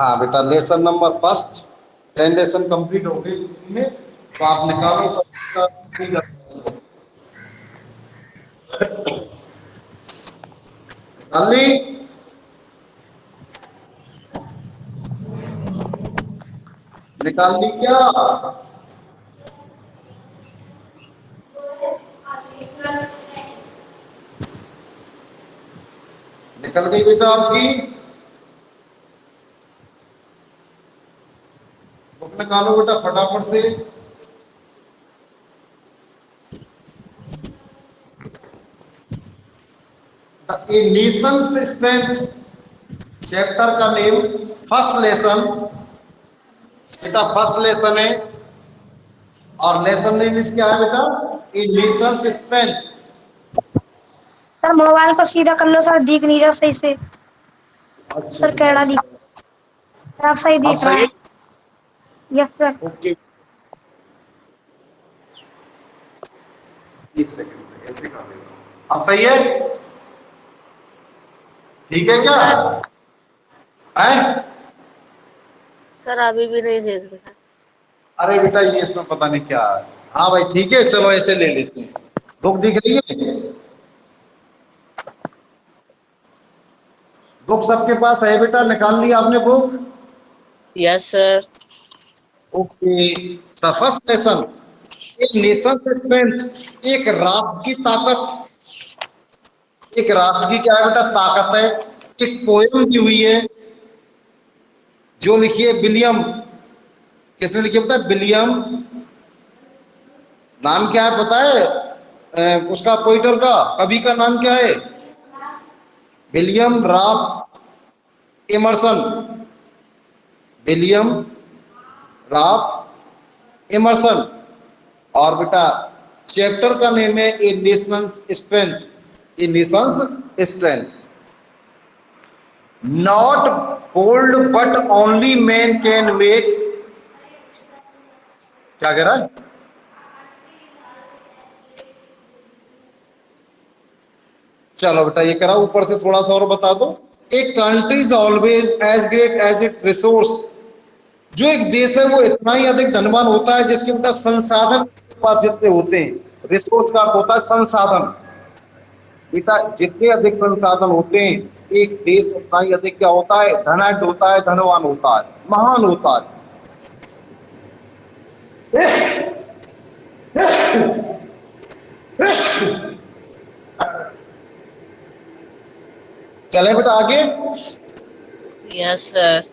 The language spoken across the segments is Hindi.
हाँ बेटा, lesson number first 10 lesson complete हो गए इसी में, तो आप निकालो सब। निकाल ली? निकाल ली क्या? निकल गई बेटा आपकी? बुक निकालो बेटा फटाफट से। ए नेशन स्ट्रेंथ चैप्टर का नेम, फर्स्ट लेसन बेटा, फर्स्ट लेसन है। और लेसन नेम क्या है बेटा? A nation strength. Sir mobile को सीधा कर लो सर, दिख नहीं रहा सही से। अच्छा सर कैड़ा दिख, सर आप सही अब दिख रहा सही है। है? Yes sir. ओके, एक सेकंड ऐसे कर देगा। अब सही है? ठीक है क्या है? सर अभी भी नहीं देख रहा। अरे बेटा ये इसमें पता नहीं क्या है। हाँ भाई ठीक है, चलो ऐसे ले लेते हैं। बुक दिख रही है? बुक सबके पास है बेटा? निकाल ली आपने book? Yes sir. Okay, the first lesson, एक नेशन स्ट्रेंथ, एक राष्ट्र की ताकत। एक राष्ट्र की क्या है बेटा? ताकत है। एक पोएम दी हुई है जो लिखी है विलियम, किसने लिखी है बेटा? विलियम, नाम क्या है पता है उसका पोइटर का, कवि का नाम क्या है? William Ralph Emerson. William Ralph Emerson. और बेटा चैप्टर का नेम है a nation's strength. A nation's strength. Not bold but only man can make, क्या कह रहा है? चलो बेटा ये करा, ऊपर से थोड़ा सा और बता दो। एक country is always as great as it resource. जो एक देश है वो इतना ही अधिक धनवान होता है जिसके बेटा संसाधन उसके पास जितने होते हैं। रिसोर्स का अर्थ होता है संसाधन। बेटा जितने अधिक संसाधन होते हैं एक देश उतना ही अधिक क्या होता है? धनाढ्य होता है, धनवान होता है, महान होता है। चले बेटा आगे। Yes sir.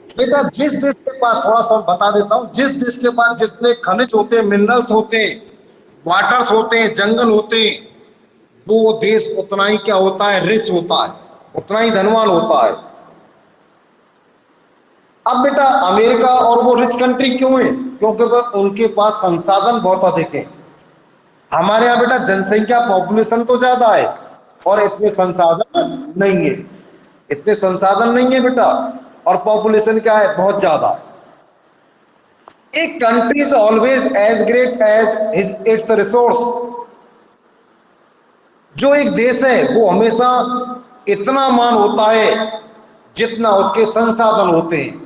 बेटा जिस देश के पास, थोड़ा सा बता देता हूं, जिस देश के पास जितने खनिज होते हैं, मिनरल्स होते हैं, वाटर्स होते हैं, जंगल होते हैं, वो देश उतना ही क्या होता है? रिच होता है, उतना ही धनवान होता है। अब बेटा अमेरिका और वो रिच कंट्री क्यों है? क्योंकि उनके पास संसाधन बहुत अधिक है। हमारे यहाँ बेटा जनसंख्या, पॉपुलेशन तो ज्यादा है और इतने संसाधन नहीं है। इतने संसाधन नहीं है बेटा, और पॉपुलेशन क्या है? बहुत ज्यादा है। एक country is always as great as its resource. जो एक देश है वो हमेशा इतना मान होता है जितना उसके संसाधन होते हैं।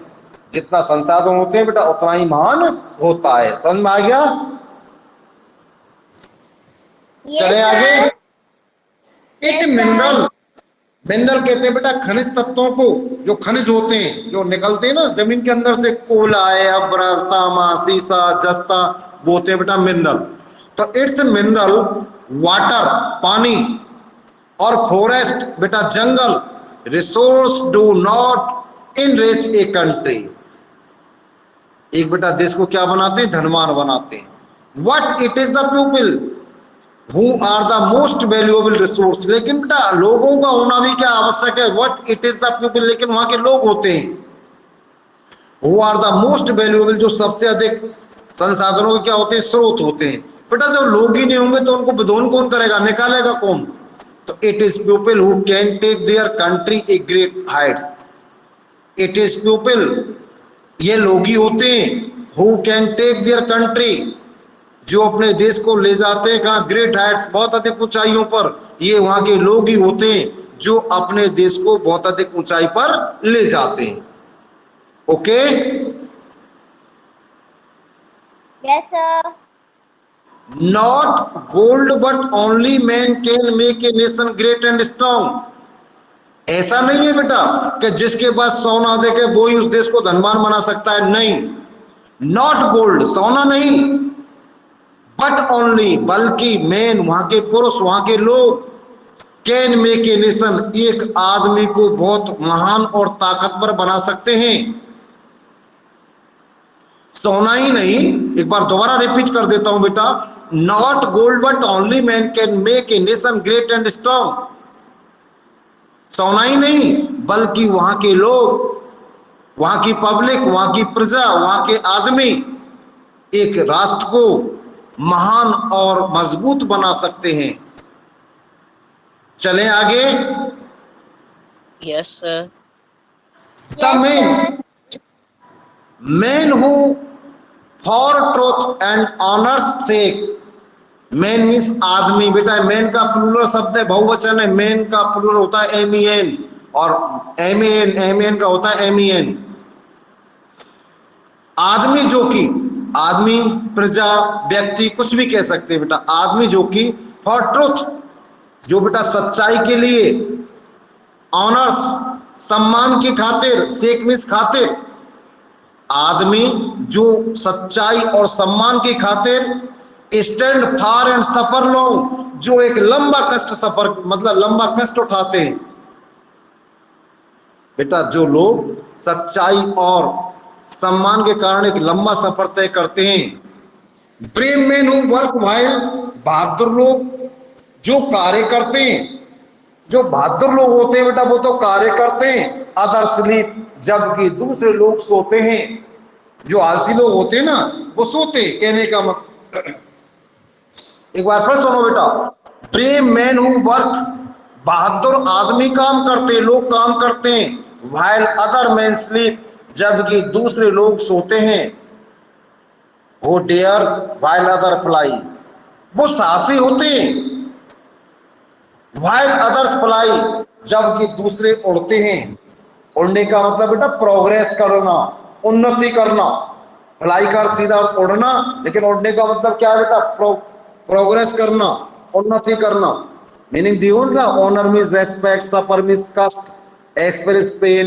जितना संसाधन होते हैं बेटा उतना ही महान होता है। समझ में आ गया? चले आगे। एक मिनरल, मिनरल कहते हैं बेटा खनिज तत्वों को, जो खनिज होते हैं, जो निकलते हैं ना जमीन के अंदर से, कोयला है, अब्रल, तांबा, सीसा, जस्ता, वो होते हैं बेटा मिनरल। तो इट्स मिनरल, वाटर पानी, और फॉरेस्ट बेटा जंगल, resource do not enrich a country. एक बेटा देश को क्या बनाते हैं? धनवान बनाते हैं। What it is the people who are the most valuable resource. लेकिन बेटा लोगों का होना भी क्या आवश्यक है? What it is the people, लेकिन वहां के लोग होते हैं। Who are the most valuable, जो सबसे अधिक संसाधनों के क्या होते हैं? स्रोत होते हैं। बेटा जब लोग ही नहीं होंगे तो उनको विधोन कौन करेगा? निकालेगा कौन? तो it is people who can take their country a great heights. It is people, ये लोग ही होते हैं, who can take their country, जो अपने देश को ले जाते हैं कहाँ? ग्रेट हाइट्स, बहुत अधिक ऊंचाइयों पर। ये वहां के लोग ही होते हैं जो अपने देश को बहुत अधिक ऊंचाई पर ले जाते हैं। Okay, Yes, sir. Not gold but only man can make a nation great and strong. ऐसा नहीं है बेटा कि जिसके पास सोना देके वो ही उस देश को धनवान बना सकता है, नहीं। नॉट गोल्ड, सोना नहीं, बट ओनली, बल्कि मैन, वहां के पुरुष, वहां के लोग, कैन मेक ए नेशन, एक आदमी को बहुत महान और ताकतवर बना सकते हैं। सोना ही नहीं, एक बार दोबारा रिपीट कर देता हूं बेटा, not gold but only man can make a nation great and strong. सोना ही नहीं, बल्कि वहां के लोग, वहां की पब्लिक, वहां की प्रजा, वहां के आदमी एक राष्ट्र को महान और मजबूत बना सकते हैं। चलें आगे। Yes, sir. The man who for truth and honour's sake, man means आदमी बेटा, मैन का प्लूरल शब्द है, बहुवचन है, मैन का प्लूरल होता है MEN, और MEN का होता है MEN। आदमी जो कि, आदमी, प्रजा, व्यक्ति, कुछ भी कह सकते हैं बेटा, आदमी जो कि फॉर ट्रूथ, जो बेटा सच्चाई के लिए, ऑनर्स, सम्मान की खातिर, सेक मीन्स खातिर, आदमी जो सच्चाई और सम्मान की खातिर, stand far and suffer long, जो एक लंबा कष्ट सफर, मतलब लंबा कष्ट उठाते हैं। बेटा जो लोग सच्चाई और सम्मान के कारण एक लंबा सफर तय करते हैं। Brave man who work while, बहादुर लोग जो कार्य करते हैं। जो बहादुर लोग होते हैं बेटा वो तो कार्य करते हैं, अदर स्लीप, जबकि दूसरे लोग सोते हैं। जो आलसी लोग होते हैं ना वो सोते, कहने का मतलब, एक बार फिर सुनो बेटा, ब्रेव मैन हु वर्क, बहादुर आदमी काम करते हैं, लोग काम करते हैं, व्हाइल अदर मैन स्लीप, जबकि दूसरे लोग सोते हैं। वो डेयर व्हाइल अदर फ्लाई, वो साहसी होते हैं, व्हाइल अदर्स फ्लाई, जबकि दूसरे उड़ते हैं। उड़ने का मतलब बेटा प्रोग्रेस करना, उन्नति करना। फ्लाई कर सीधा उड़ना, लेकिन उड़ने का मतलब क्या है बेटा, प्रोग्रेस करना, उन्नति करना। मीनिंग दियो ना, honour means respect, suffer means कष्ट, एक्सपीरियंस पेन,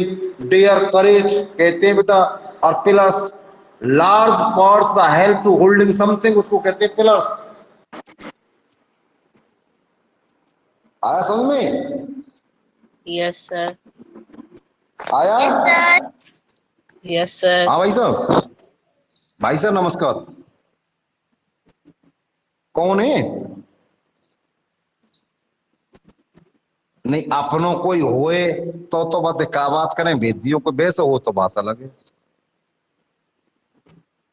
डेयर करेज कहते हैं बेटा। और pillars, large pots the help to holding something, उसको कहते हैं पिलर्स। आया समझ में? Yes, sir. आया? Yes, sir. Yes, sir. हाँ भाई साहब, भाई साहब नमस्कार। कौन है? नहीं, अपनों कोई होए तो बात का बात करें, बेदियों को बेस हो तो बात अलग है।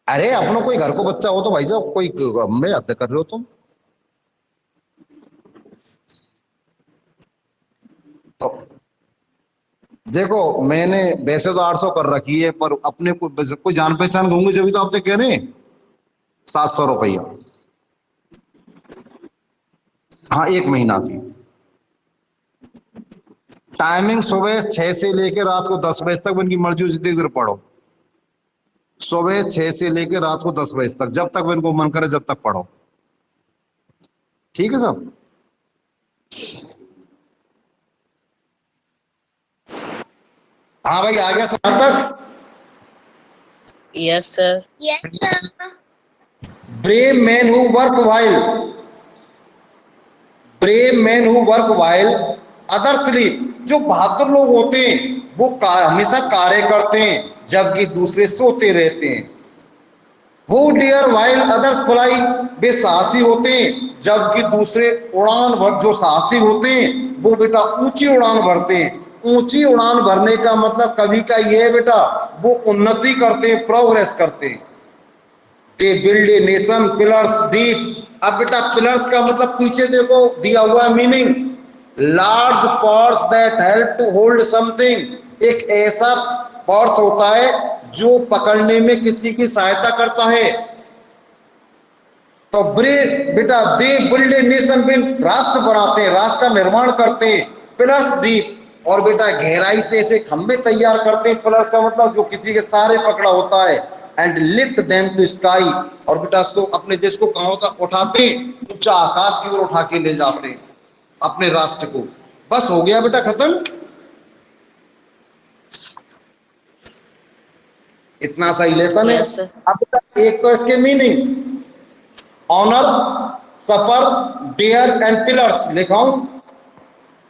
अरे अपनों कोई घर को बच्चा हो तो भाई साहब, कोई में हद कर रहे हो तुम तो। देखो मैंने वैसे तो 800 कर रखी है, पर अपने को कोई जान पहचान होंगे जब तो आप तो कह रहे हैं 700 रुपया। हाँ, 1 महीना की टाइमिंग, सुबह 6 से लेकर रात को 10 बजे तक, इनकी मर्जी जितनी देर पढ़ो। सुबह 6 से लेकर रात को 10 बजे तक, जब तक इनको मन करे जब तक पढ़ो। ठीक है साहब? हाँ भाई, आ गया समझ तक? Yes, sir. Yes, sir. Brave man who work while, brave man who work while other sleep, जो बहादुर लोग होते हैं वो हमेशा कार्य करते हैं, जबकि दूसरे सोते रहते हैं। Who dare while others fly, वे साहसी होते हैं, जबकि दूसरे उड़ान भर, जो साहसी होते हैं वो बेटा ऊंची उड़ान भरते हैं। ऊंची उड़ान भरने का मतलब कभी का ये है बेटा, वो उन्नति करते हैं, प्रोग्रेस करते हैं। They build a nation pillars deep, अब बेटा पिलर्स का मतलब पीछे देखो दिया हुआ meaning, large parts that help to hold something, एक ऐसा पार्ट्स होता है जो पकड़ने में किसी की सहायता करता है। तो बेटा दे बिल्ड ए नेशन, बिन राष्ट्र बनाते हैं, राष्ट्र का निर्माण करते हैं। पिलर्स डीप, और बेटा गहराई से ऐसे खंभे तैयार करते हैं, पिलर्स का मतलब जो किसी के सहारे पकड़ा होता है, and lift them to sky, और बेटा उसको अपने देश को कहां होता उठाते हैं, ऊंचा आकाश की ओर उठा के ले जाते हैं अपने राष्ट्र को। बस हो गया बेटा खत्म, इतना सा ही लेसन है। Yes sir. अब बेटा एक तो इसके meaning, honour, suffer, dare and pillars लिखाऊं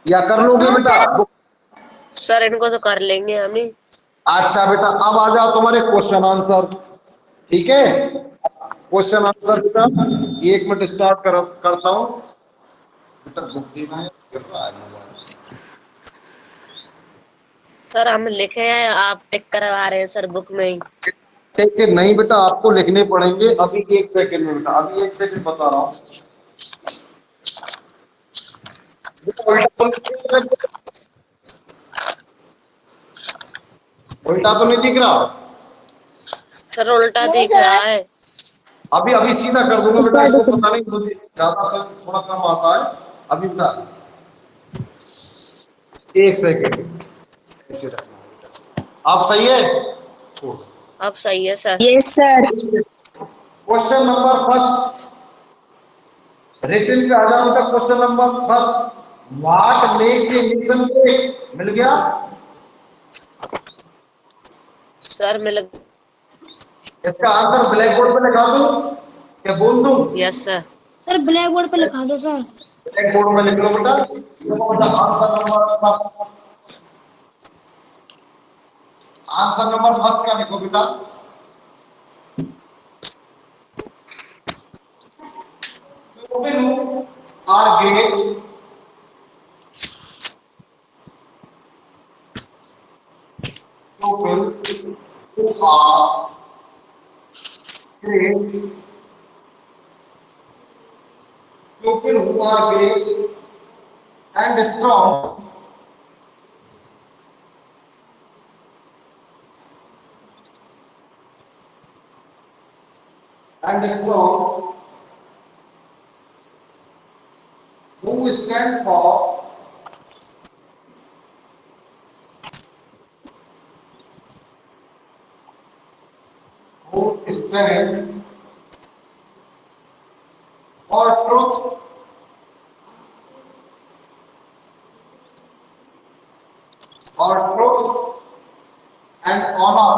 या कर लोगे बेटा? सर इनको तो कर लेंगे हम ही। अच्छा बेटा अब आ जाओ तुम्हारे क्वेश्चन आंसर, ठीक है? क्वेश्चन आंसर बेटा 1 मिनट स्टार्ट करता हूं बेटा। बुक देना है, कर रहा है मोबाइल। सर हम लिखे हैं, आप टिक करवा रहे हैं सर बुक में ही। ठीक है, नहीं बेटा आपको लिखने पड़ेंगे अभी 1 सेकंड में बेटा, अभी 1 सेकंड बता रहा हूं। उल्टा तो नहीं दिख रहा? सर उल्टा नहीं दिख रहा सर। है। अभी अभी सीधा कर दूंगा बेटा, स्टार्ट इसको करो। पता नहीं मुझे ज्यादा से थोड़ा कम आता है। अभी बेटा 1 सेकंड ऐसे रखना बेटा। आप सही है? छोड़। अब सही है sir. Yes sir. Question number first, written पे आ जाओ बेटा। Question number first, what makes a nation great? मिल गया? सर मिल। इसका आंसर ब्लैक बोर्ड पे लिखा दूं क्या बोल दूं? Yes sir. Sir black board पे लिखा दो सर। ब्लैक बोर्ड में लिख लो बेटा। देखो बेटा answer number first, answer number first का लिखो बेटा। Women are great. People who are great. People who are great and strong and strong, who stand for who stands for truth, for truth and honor,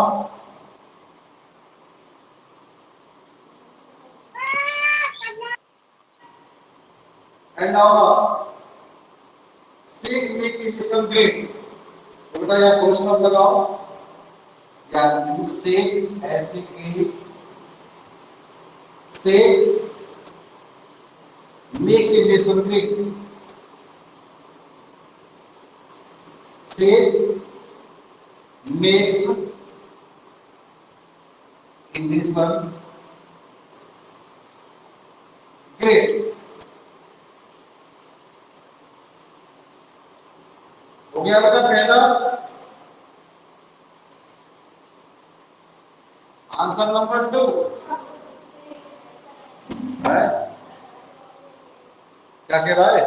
and honor. Seek make a nation great. तो बेटा यहाँ क्वेश्चन लगाओ, या यू से ऐसे के से makes a nation great. Say makes a nation great. हो गया बेटा पहला आंसर। नंबर 2 है, क्या कह रहा है?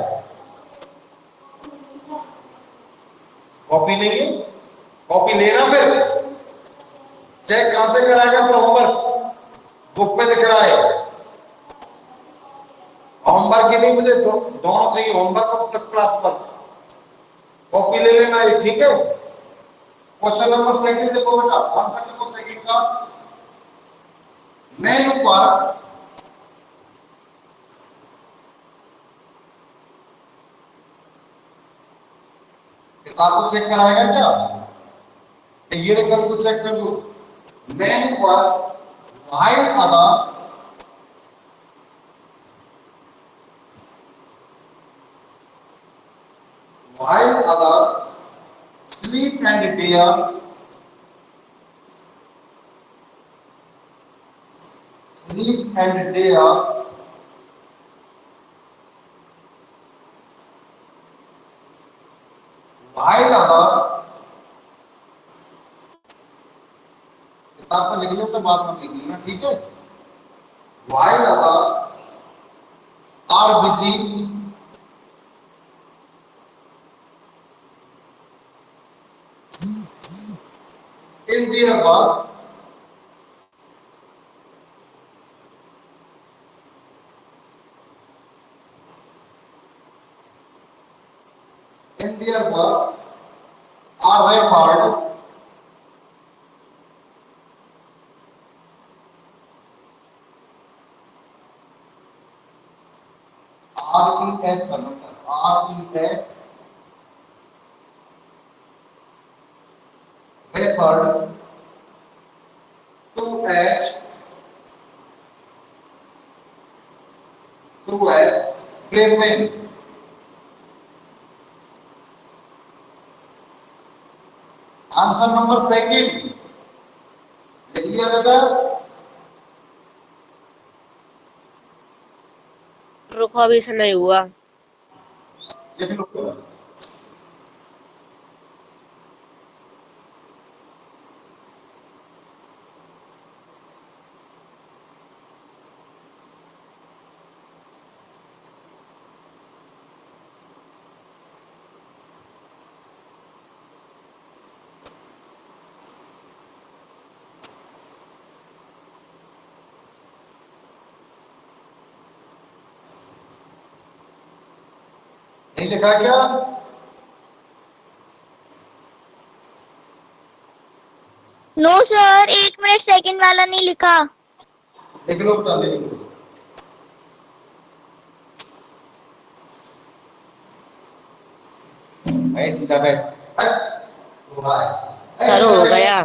कॉपी नहीं है? कॉपी लेना फिर चेक कहां से कराएगा? फिर होमवर्क बुक पे लिख रहा है। होमवर्क ही नहीं, मुझे दोनों चाहिए, होमवर्क और प्लस क्लास पर। कॉपी ले लेना है, ठीक है? क्वेश्चन नंबर सेकंड देखो बेटा, आंसर देखो सेकंड का। मैन हु वर्क्स किताब को चेक कराएगा क्या? ये रिजल्ट को चेक कर लो। Man who works while other while other sleep and dare, sleep and dare, while other, किताब में लिख लो तो बाद में लिख लेना, ठीक है? while other are busy in their work, in their work are referred REF REF referred to as framing. Answer number second लिख लिया बेटा। रुको अभी से नहीं हुआ। लिख लो। नहीं लिखा क्या? नो सर, 1 मिनट, सेकंड वाला नहीं लिखा। लिख लो बेटा, लिख लो। ऐ सीधा बैठ। सर हो गया,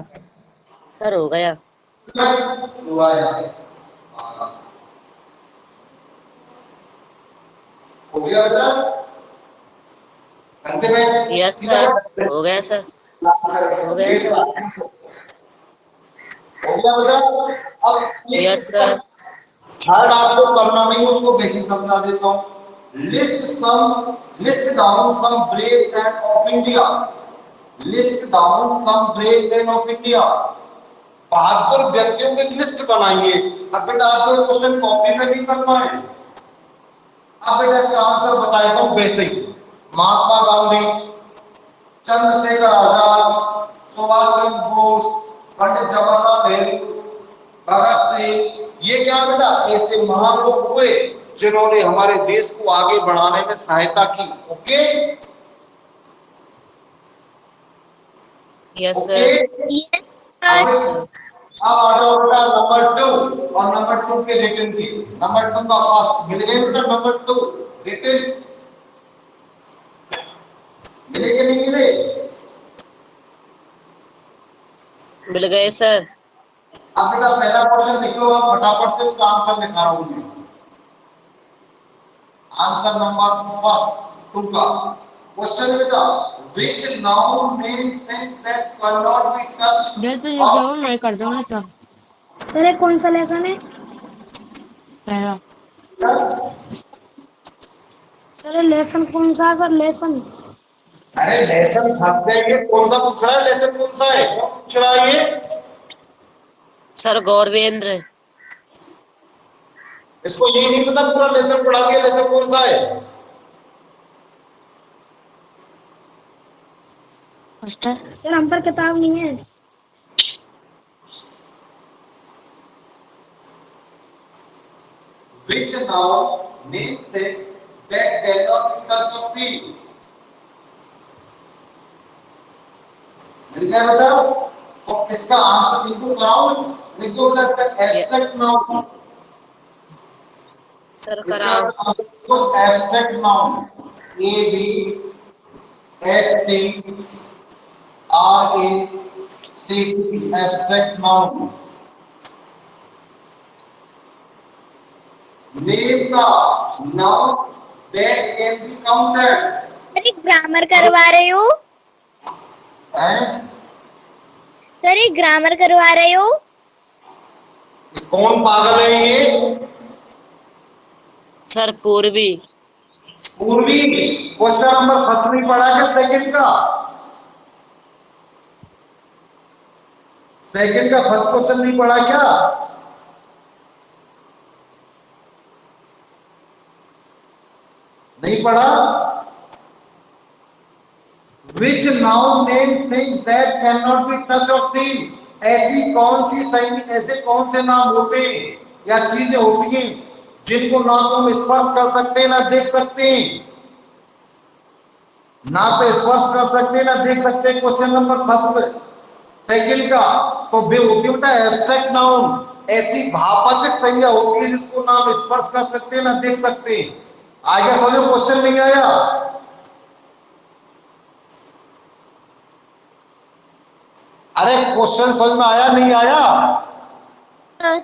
सर हो गया। हो गया बेटा? ढंग से बैठ। यस सीधा सर, बैठ। हो गया सर, हो गया सर। हो गया बेटा? अब यस सर। थर्ड आपको करना नहीं, उसको बेसिक समझा देता हूँ। List down some brave man of India. List down some brave man of India. बहादुर व्यक्तियों की लिस्ट बनाइए। अब बेटा आपको क्वेश्चन कॉपी में नहीं करना है। अब बेटा इसका आंसर बताएगा हूं बेसिक। महात्मा गांधी, चंद्रशेखर आजाद, सुभाष चंद्र बोस, पंडित जवाहरलाल नेहरू, भगत सिंह, ये क्या बेटा ऐसे महान लोग हुए जिन्होंने हमारे देश को आगे बढ़ाने में सहायता की। Okay yes okay. सर। अब यस सर। आ जाओ बेटा नंबर 2 और नंबर 2 के रिटर्न की। नंबर 2 का फर्स्ट मिल गए बेटा। नंबर 2 रिटर्न मिले कि नहीं मिले? मिल गए सर। अब बेटा पहला क्वेश्चन लिख लो, आप फटाफट से उसका आंसर लिखा रहा हूं। आंसर नंबर फर्स्ट 2 का क्वेश्चन बेटा, which noun means things that cannot be touched डेढ़ तो ये or जाओ मैं कर दूंगा क्या। सर ये कौन सा लेसन है? पहला। सर ये लेसन कौन सा है सर? लेसन अरे लेसन फंस जाएंगे। कौन सा पूछ रहा है? लेसन कौन सा है? कौन पूछ रहा है ये? सर गौरवेंद्र। इसको ये नहीं पता पूरा लेसन पढ़ा दिया। लेसन कौन सा है? फर्स्ट है सर, हम पर किताब नहीं है। Which noun means things that cannot be touched or seen? मिल गया बेटा? और इसका आंसर लिखो कराओ। लिखो बेटा इसका एब्स्ट्रैक्ट नाउन। सर इसका कराओ। Abstract noun ABSTRACT abstract noun. Name the noun that can be counted. Sir grammar करवा रही हूँ। हैं? सर ग्रामर करवा रही हूँ। कौन पागल है ये? सर पूर्वी। पूर्वी। क्वेश्चन नंबर फर्स्ट में पढ़ा क्या? सेकंड का? सेकंड का फर्स्ट क्वेश्चन नहीं पढ़ा क्या? नहीं पढ़ा? Which noun names things that cannot be touched or seen? ऐसी कौन सी संज्ञा, ऐसे कौन से नाम होते हैं या चीजें होती हैं जिनको ना तो हम स्पर्श कर सकते हैं ना देख सकते हैं, ना तो स्पर्श कर सकते हैं ना देख सकते हैं। क्वेश्चन नंबर फर्स्ट सेकंड का तो बे होती है बेटा एब्स्ट्रैक्ट नाउन, ऐसी भाववाचक संज्ञा होती है जिसको ना हम स्पर्श कर सकते हैं ना देख सकते हैं। आगे समझो, क्वेश्चन नहीं आया? अरे क्वेश्चन समझ में आया नहीं आया? Sir.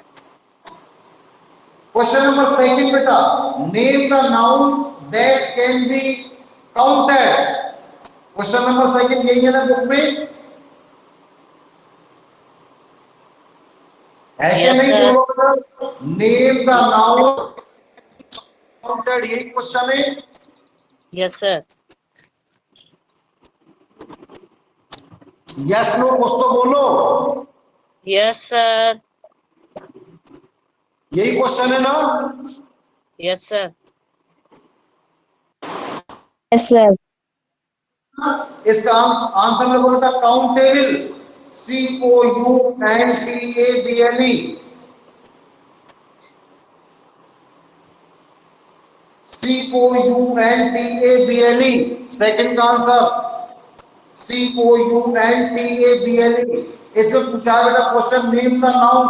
क्वेश्चन नंबर सेकंड बेटा, name the noun that can be counted. Question number second यही है ना बुक में, है क्या Yes, नहीं? sir. बोलो, नेम द नाउन काउंटेड, यही क्वेश्चन है। Yes, sir. यस नो कुछ तो बोलो, Yes, sir. यही क्वेश्चन है ना? Yes, sir. Yes, sir. इसका आंसर लोगों बेटा काउंटेबल, COUNTABLE, COUNTABLE। सेकंड का आंसर COUNTABLE। इसमें पूछा है बेटा क्वेश्चन, नेम द नाउन,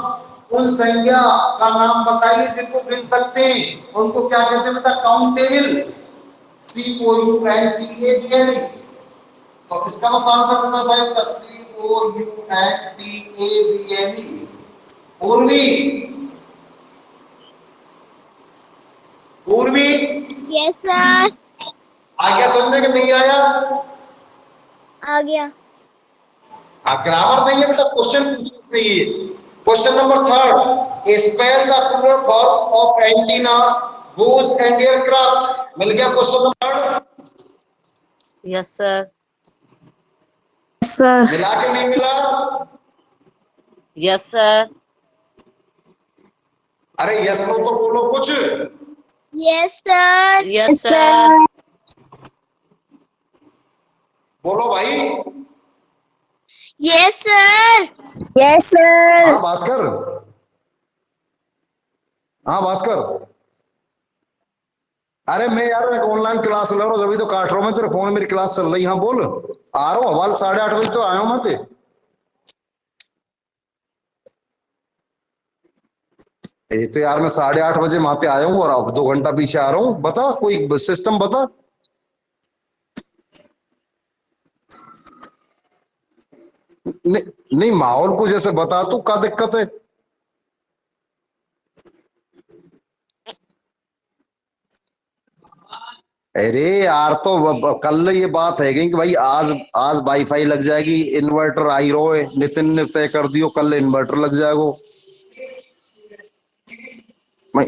उन संज्ञा का नाम बताइए जिनको गिन सकते हैं, उनको क्या कहते हैं बेटा? Countable, COUNTABLE। तो इसका बस आंसर होता है साहब का COUNTABLE। पूर्वी, पूर्वी Yes, sir. आ गया समझने के नहीं आया? आ गया. ग्रामर नहीं है बेटा, क्वेश्चन पूछना चाहिए। Question number third, spell the plural form of antenna, goose and aircraft. मिल गया question number third? Yes, sir. Sir. मिला के नहीं मिला? Yes, sir. अरे यस नो तो बोलो कुछ। Yes, sir. Yes, sir. बोलो भाई। Yes, sir. Yes, sir. हाँ भास्कर, हाँ भास्कर। अरे मैं यार ऑनलाइन क्लास ले रहा हूँ, अभी तो काट रहा हूँ मैं तेरे फोन, मेरी क्लास चल रही। हाँ बोल, आ रहा हूँ, हवाल 8:30 बजे तो आया हूँ मैं। ये तो यार मैं 8:30 बजे माते आया हूँ और अब 2 घंटा पीछे आ रहा हूँ। बता कोई सिस्टम बता। नहीं, नहीं माहौल को जैसे बता तू, क्या दिक्कत है? अरे यार तो कल ये बात है कि भाई आज आज वाईफाई लग जाएगी, इन्वर्टर आई रो है, नितिन ने तय कर दियो कल इन्वर्टर लग जाएगा। मैं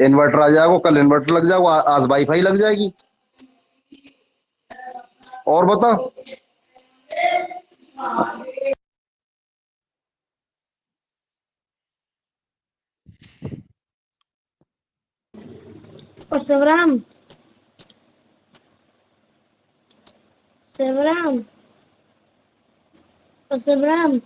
इन्वर्टर आ जाएगा, कल इन्वर्टर लग जाएगा, आज वाईफाई लग जाएगी। और बता। और शिवराम, शिवराम, और शिवराम।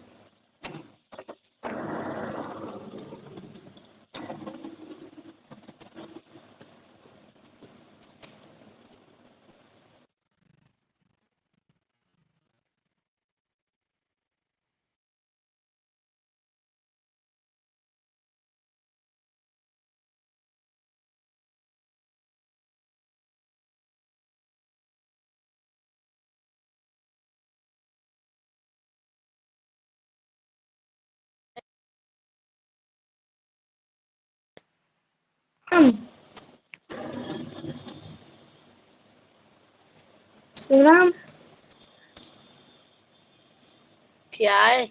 शिवराम, क्या है?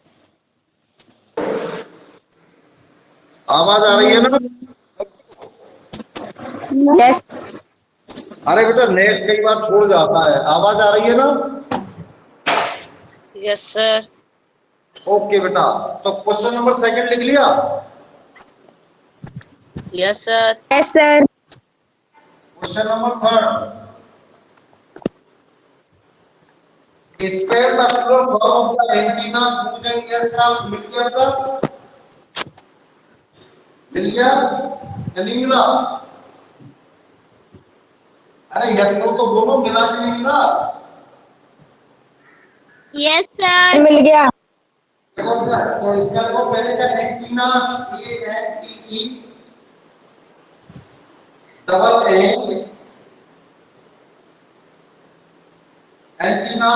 आवाज आ रही है ना? Yes. अरे बेटा नेट कई बार छोड़ जाता है। आवाज आ रही है ना? Yes, sir. ओके बेटा, तो क्वेश्चन नंबर सेकंड लिख लिया? Yes, sir. Yes, sir. Question number third, spell the full form of the antenna cruising aircraft. मिल गया बेटा? मिल गया या नहीं मिला? अरे यस नो तो बोलो, मिला कि नहीं मिला? Yes, sir. मिल गया। देखो बेटा, तो इसका देखो पहले का antenna, A N T E double A antenna,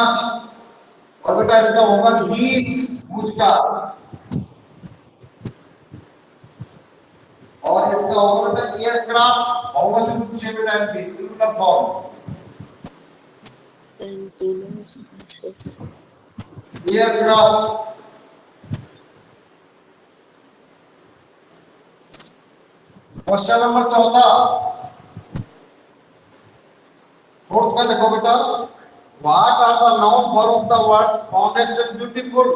और बेटा इसका होगा लीड्स भुज का, और इसका होगा बेटा एयरक्राफ्ट। हाउ मच पूछे बेटा anti form? Antenna 6। Aircraft. Question number 14 fourth का देखो बेटा, what are the noun form of the words honest and beautiful.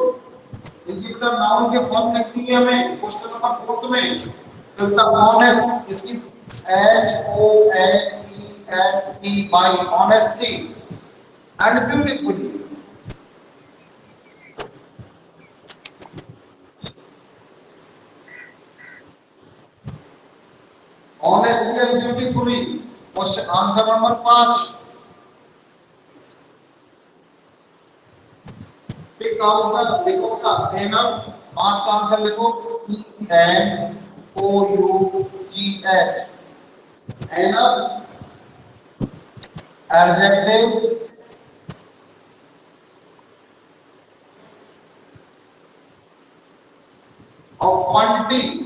इनकी बेटा नाउन के फॉर्म लिखनी है हमें क्वेश्चन नंबर 4 में। तो बेटा ऑनेस्ट, इसकी H O N E S T Y, honesty and beautiful. Honesty and beautifully. Question answer number 5, pick out the, देखो बेटा एनफ, 5 का आंसर लिखो, E N O U G S, enough adjective of quantity.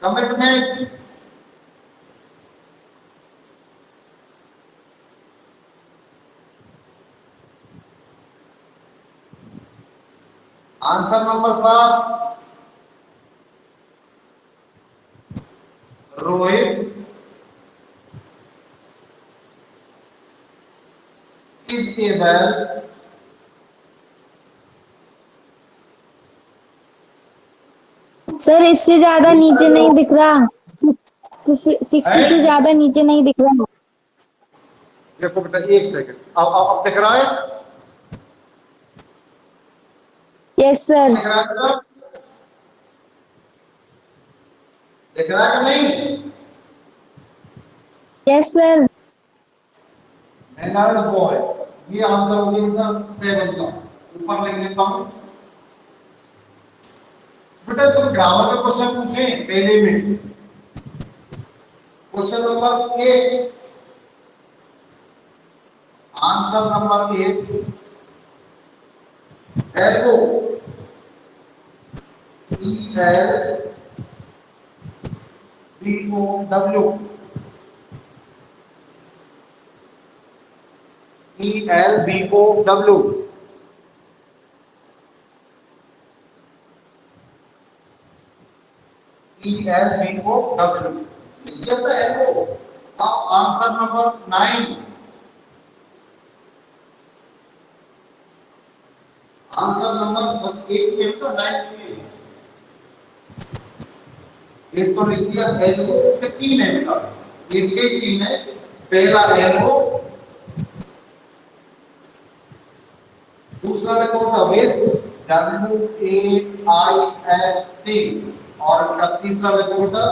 Commitment, answer number 7, Rohit is able sir इससे ज्यादा नीचे नहीं दिख रहा, 60 से ज्यादा नीचे नहीं दिख रहा। देखो बेटा एक सेकंड, अब दिख रहा है? Yes sir. दिख रहा है बेटा? दिख रहा है कि नहीं? Yes sir. मैंने बॉय, ये आंसर हो गया बेटा 7 का। ऊपर लिख देता हूं बेटा। सब ग्रामर के क्वेश्चन पूछे पहले में। Question number 8, answer number 8, elbow, E L B O W, E L B O W, E L B O W, ये तो एल्बो। अब आंसर नंबर 9, आंसर नंबर बस एक के तो 9 के एक तो लिख दिया एल्बो, इससे 3 है बेटा, एक के 3 है। पहला एल्बो, दूसरा देखो था waist, W A I S T, और इसका तीसरा देखो था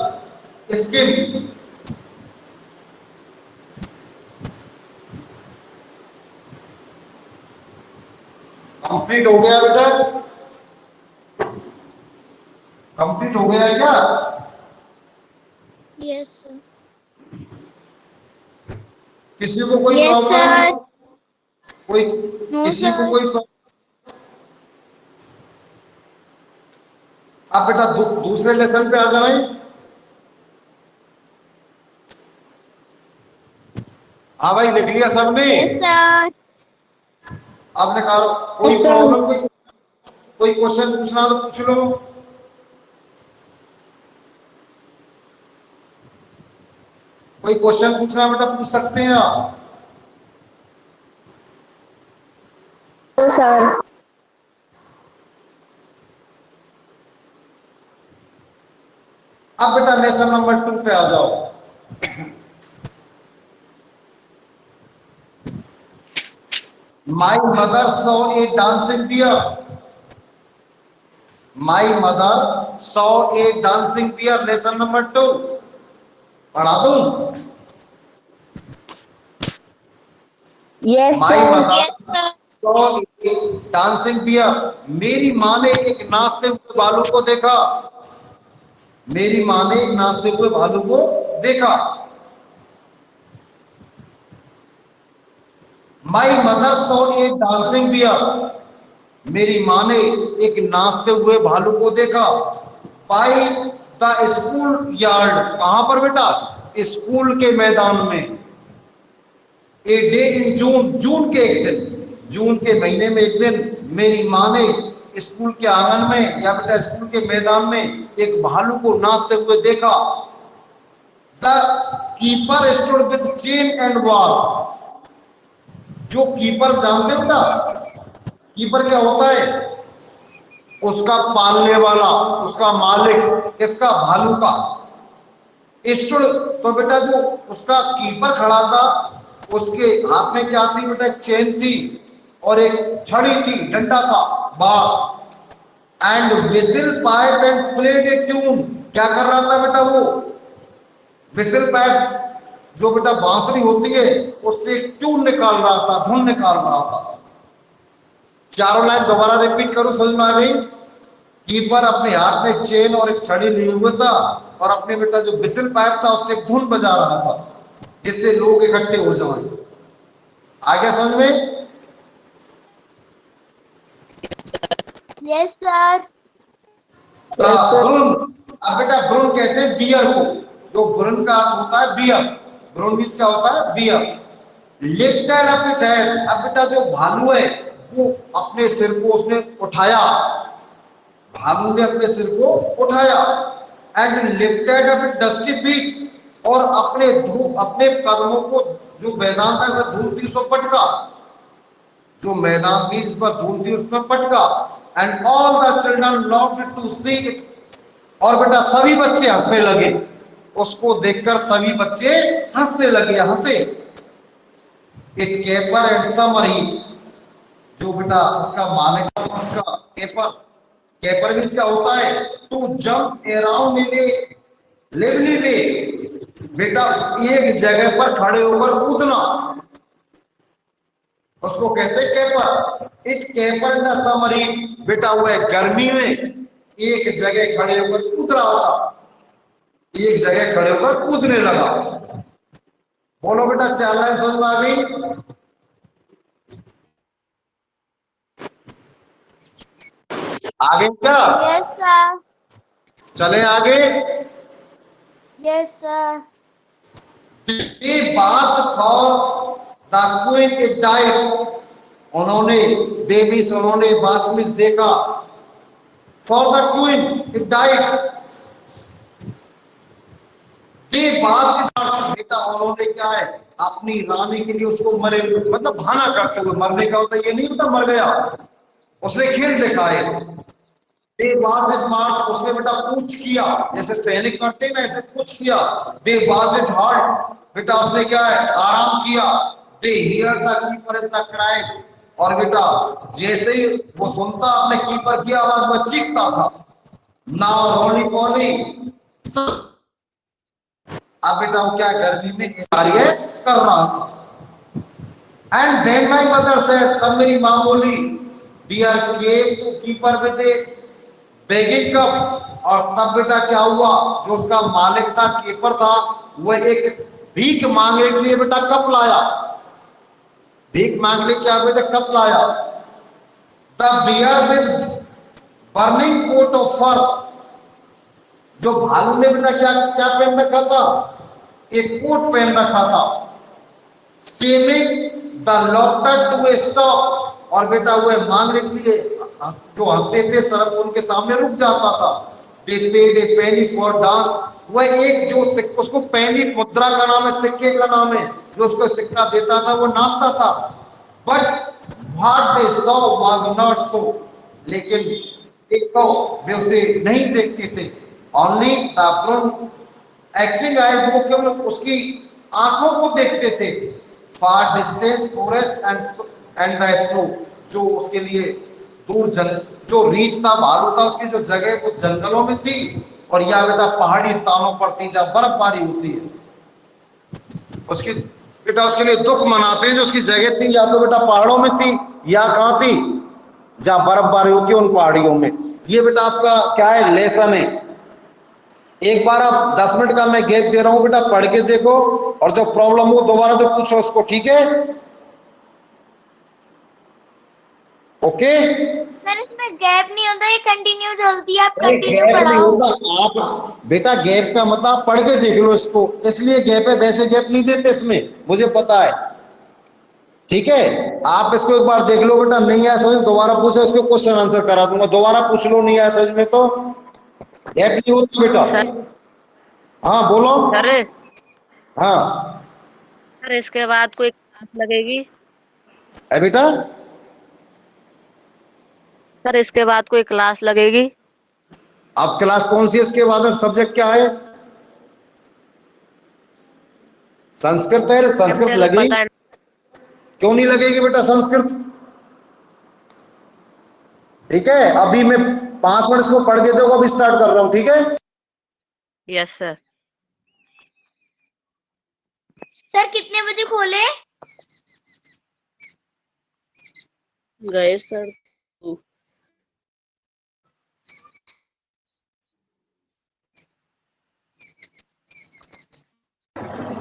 स्किन। कंप्लीट हो गया बेटा? कंप्लीट हो गया है क्या? Yes, sir. किसी को कोई Yes, प्रॉब्लम? sir. कोई No, किसी को sir. कोई आप बेटा दूसरे लेसन पे आ जाए। हाँ भाई, लिख लिया सबने? Yes, sir. आपने कहा कोई प्रॉब्लम, कोई क्वेश्चन पूछना तो पूछ लो। कोई क्वेश्चन पूछना है बेटा पूछ सकते हैं आप। तो सर अब बेटा लेसन नंबर 2 पे आ जाओ। My mother saw a dancing bear. My mother saw a dancing bear, lesson number 2 पढ़ा दूं। Yes my sir. Mother Yes, sir. Saw a dancing bear, मेरी माँ ने एक नाचते हुए भालू को देखा। मेरी माँ ने एक नाचते हुए भालू को देखा। My mother saw a dancing bear, मेरी माँ ने एक नाचते हुए भालू को देखा। बाई द स्कूल यार्ड, कहां पर बेटा? स्कूल के मैदान में। ए डे इन जून, जून के एक दिन, जून के महीने में एक दिन मेरी माँ ने स्कूल के आंगन में या बेटा स्कूल के मैदान में एक भालू को नाचते हुए देखा। The keeper stood with chain and wall, जो कीपर जानते हो ना, कीपर क्या होता है? उसका पालने वाला, उसका मालिक, इसका भालू का। स्टूड तो बेटा जो उसका कीपर खड़ा था उसके हाथ में क्या थी बेटा? चेन थी और एक छड़ी थी, डंडा था, bar. And whistle pipe and played a tune, क्या कर रहा था बेटा वो? विसिल पाइप जो बेटा बांसुरी होती है उससे एक ट्यून निकाल रहा था, धुन निकाल रहा था। चारों लाइन दोबारा रिपीट करूं, समझ में आ गई? कीपर अपने हाथ में चेन और एक छड़ी लिए हुए था और अपने बेटा जो विसिल पाइप था उससे एक धुन बजा रहा था जिससे लोग इकट्ठे हो जाएं। आ गया समझ में? Yes, sir. ब्रुन, अब बेटा ब्रुन कहते हैं बियर को, जो ब्रुन का अर्थ होता है बियर। ब्रुन मीन्स क्या होता है? Bear. Lifted up it has, अब बेटा जो भालू है वो अपने सिर को उसने उठाया, भालू ने अपने सिर को उठाया। And lifted up it dusty feet, और अपने अपने कदमों को, जो मैदान था इसमें धूल थी उसमें पटका, जो मैदान थी जिस पर धूल थी उसमें पटका। And all the children loved to see it, और बेटा सभी बच्चे हंसने लगे, उसको देखकर सभी बच्चे हंसने लगे, हंसे। It caper and summer heat, जो बेटा उसका मालिक था उसका केपर, केपर मींस क्या होता है? To jump around in a lively way, बेटा एक जगह पर खड़े होकर कूदना, उसको कहते हैं caper. It caper in the summer heat, बेटा वो है गर्मी में एक जगह खड़े होकर कूद रहा था, एक जगह खड़े होकर कूदने लगा। बोलो बेटा, चार लाइन समझ में आ गई? आगे क्या? Yes, sir. चले आगे। Yes, sir. ये बात for the queen it died, उन्होंने देवी से उन्होंने बासमिस देखा। For the queen it died, ये बात बेटा उन्होंने क्या है? अपनी रानी के लिए उसको मरे, मतलब भाना करते हुए, मरने का होता है ये नहीं बेटा मर गया, उसने खेल दिखाए। मार्च, उसने बेटा कूच किया, जैसे सैनिक करते ना ऐसे कूच किया। दे वाज इट हार्ड, बेटा उसने क्या है? आराम किया। They hear the keeper is the cry, और बेटा जैसे ही वो सुनता अपने कीपर की आवाज में चीखता था। नाउ रोली पॉली, अब बेटा वो क्या गर्मी में कार्य कर रहा था। And then my mother said, तब मेरी मां बोली, dear came to keeper with a begging cup, और तब बेटा क्या हुआ? जो उसका मालिक था, कीपर था, वो एक भीख मांगने के लिए बेटा कप लाया, भीख मांगने क्या बेटा कप लाया। The bear with burning coat of fur, जो भालू ने बेटा क्या क्या पहन रखा था? एक कोट पहन रखा था। Steaming the laughter to a stop, और बेटा वो मांगने के लिए जो हंसते थे सड़क उनके सामने रुक जाता था। दे paid A Penney for dance, वह एक जो उसको पहली मुद्रा का नाम है, सिक्के का नाम है, जो उसको सिक्का देता था वो नाचता था। But what they saw was not so, लेकिन एक तो वे उसे नहीं देखते थे। ओनली द ब्रून एक्टिंग आइज, वो केवल उसकी आंखों को देखते थे। फार distance forest and the snow, जो उसके लिए दूर जो रीच था, भालू था, उसकी जो जगह वो जंगलों में थी, और या बेटा पहाड़ी स्थानों पर थी जहां बर्फबारी होती है। उसकी बेटा उसके लिए दुख मनाते हैं, जो उसकी जगह थी या तो बेटा पहाड़ों में थी, या कहां थी, जहां बर्फबारी होती है उन पहाड़ियों में। ये बेटा आपका क्या है, लेसन है। एक बार आप 10 मिनट का मैं गैप दे रहा हूं बेटा, पढ़ के देखो, और जो प्रॉब्लम हो दोबारा तो पूछो उसको, ठीक है? ओके। सर इसमें गैप नहीं होता, ये कंटिन्यू चलती है, आप अरे कंटिन्यू गैप नहीं पढ़ाओ। होता, आप बेटा गैप का मतलब आप पढ़ के देख लो इसको, इसलिए गैप है, वैसे गैप नहीं देते इसमें, मुझे पता है। ठीक है, आप इसको एक बार देख लो बेटा, नहीं आया समझ दोबारा पूछो, इसको क्वेश्चन आंसर करा दूंगा, दोबारा पूछ लो, नहीं आया समझ में तो गैप नहीं होता बेटा। सर हाँ बोलो। सर हाँ सर इसके बाद कोई क्लास लगेगी? है बेटा। सर इसके बाद कोई क्लास लगेगी? अब क्लास कौन सी है, इसके बाद सब्जेक्ट क्या है? संस्कृत है, संस्कृत मुझे तो लगेगी। पता है। क्यों नहीं लगेगी बेटा संस्कृत? ठीक है, अभी मैं 5 मिनट इसको पढ़ के दो, अभी स्टार्ट कर रहा हूं, ठीक है? Yes sir. सर कितने बजे खोले? गए सर।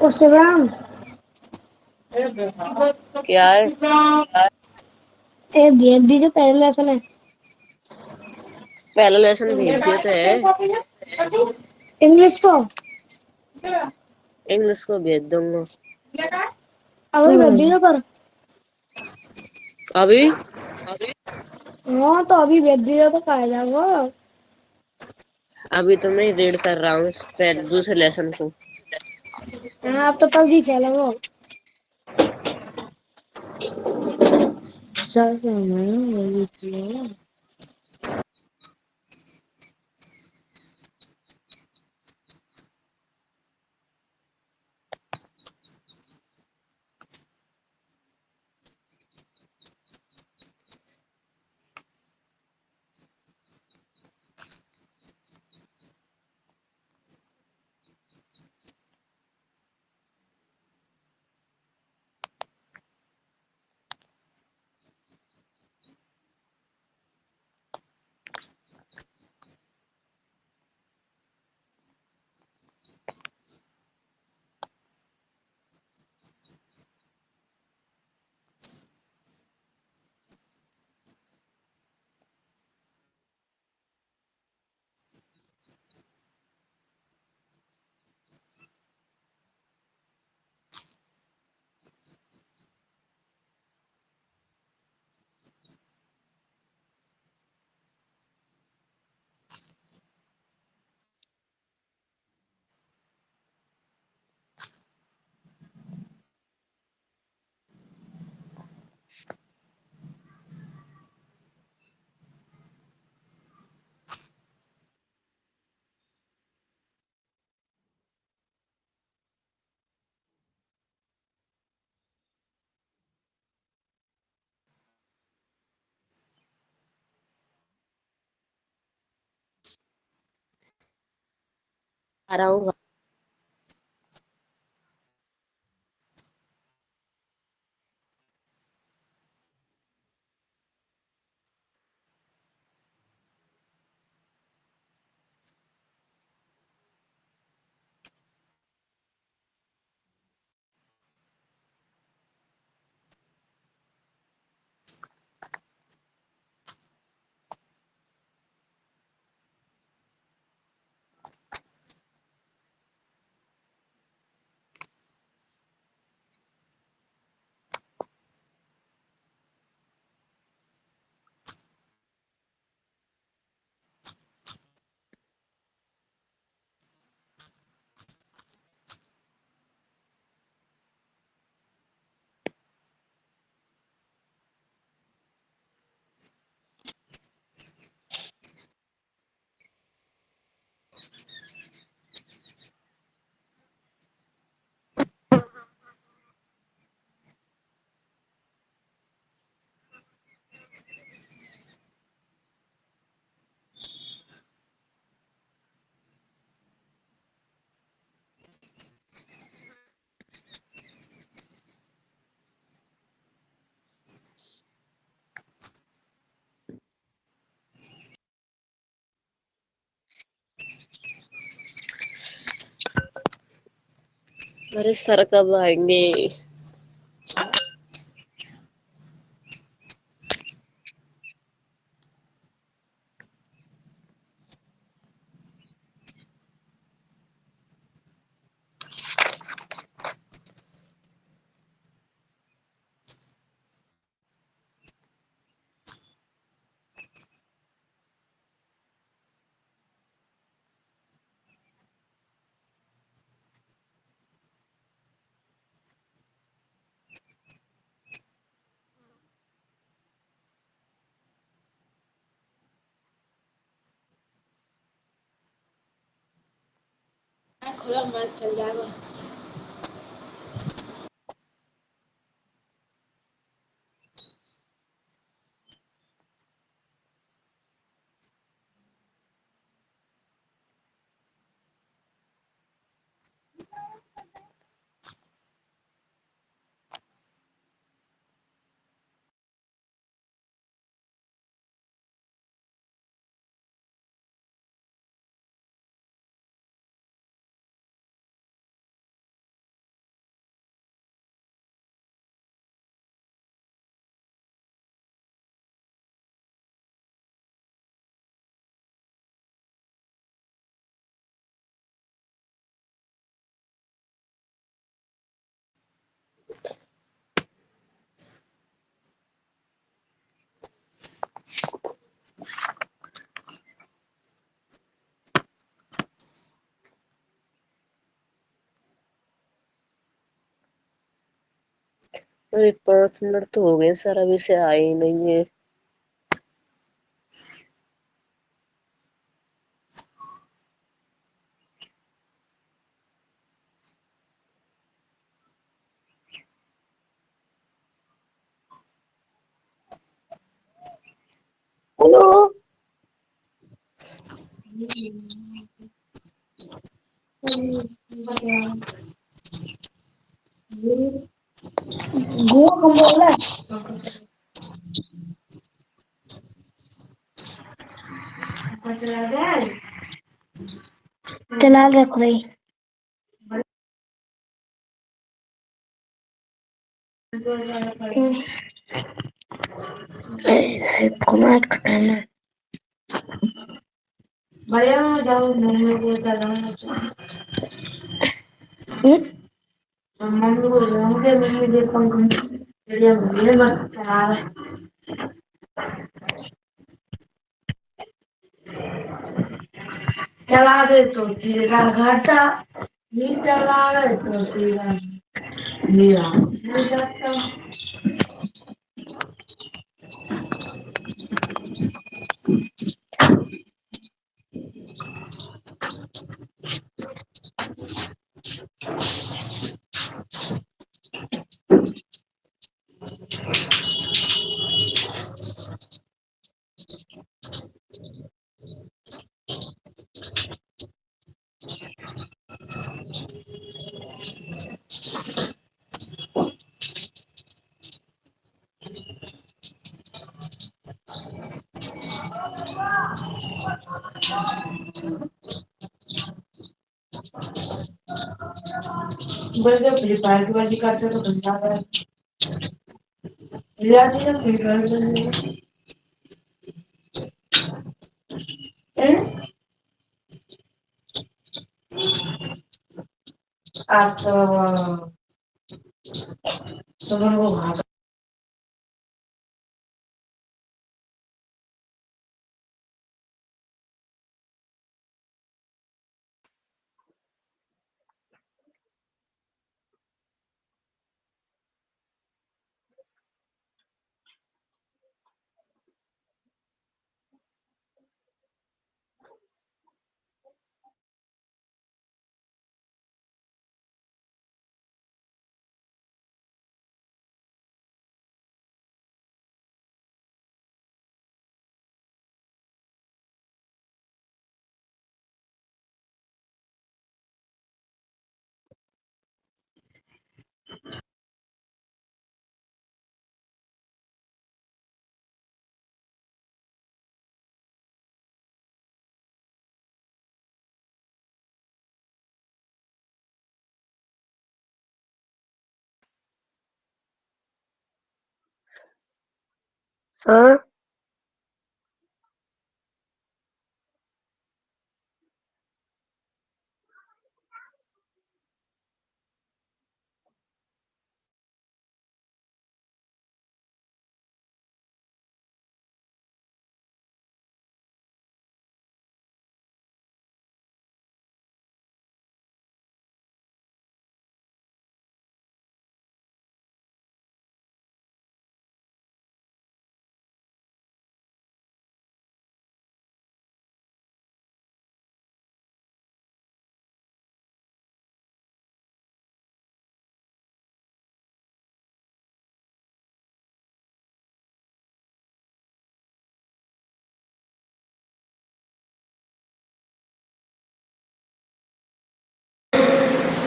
Instagram, क्या है? ये भेज दीजिए पहले लेसन है। पहला लेसन भेज दिया तो है। इंग्लिश को इंग्लिश को भेज दूंगा अभी भेज दीजिए पर। अभी। हाँ तो अभी भेज दीजिए तो पाया जाएगा। अभी तो मैं रीड कर रहा हूँ दूसरे लेसन को। हाँ आप तो कल ही खेलेंगे। आ रहा हूँ। अरे सर कब आएंगे? खुला मत चल जाएगा। अरे 5 मिनट तो हो गए सर, अभी से आए ही नहीं है। हेलो। वो कम बोल रहा है। चला रख रही। कुमार कटाना बढ़िया जाओ मम्मी को मम्मी को जाऊंगे मम्मी देखो बढ़िया मम्मी मत चला चला दे तो तेरा घाटा नहीं चला रहे तो तेरा मेरा नहीं जाता। बड़े फ्री फायर की बाजी करते तो बंदा है रियलिटी में फ्री फायर करने आज तो वो हाँ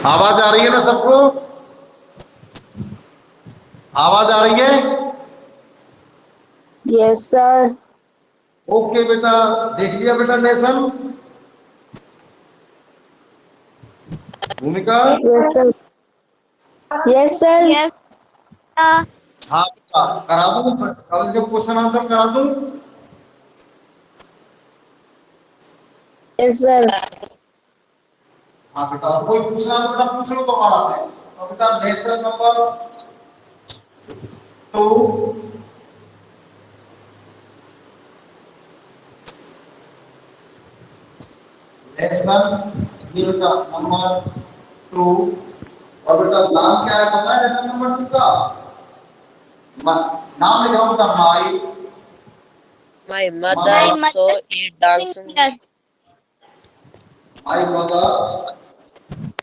आवाज आ रही है ना सबको? आवाज आ रही है? Yes sir. ओके बेटा, देख लिया बेटा लेसन? भूमिका? Yes sir. Yes sir. Yes. Uh, हाँ बेटा, करा दूं? कल जो क्वेश्चन आंसर करा दूं? Yes sir. हाँ बेटा, कोई पूछना तो बेटा पूछ लो दोबारा से। तो बेटा लेसन नंबर 2, लेसन ये बेटा नंबर 2। और बेटा नाम क्या है पता है लेसन नंबर 2 का? नाम लिखा बेटा माई My mother, mother my saw mother it dancing. singers my mother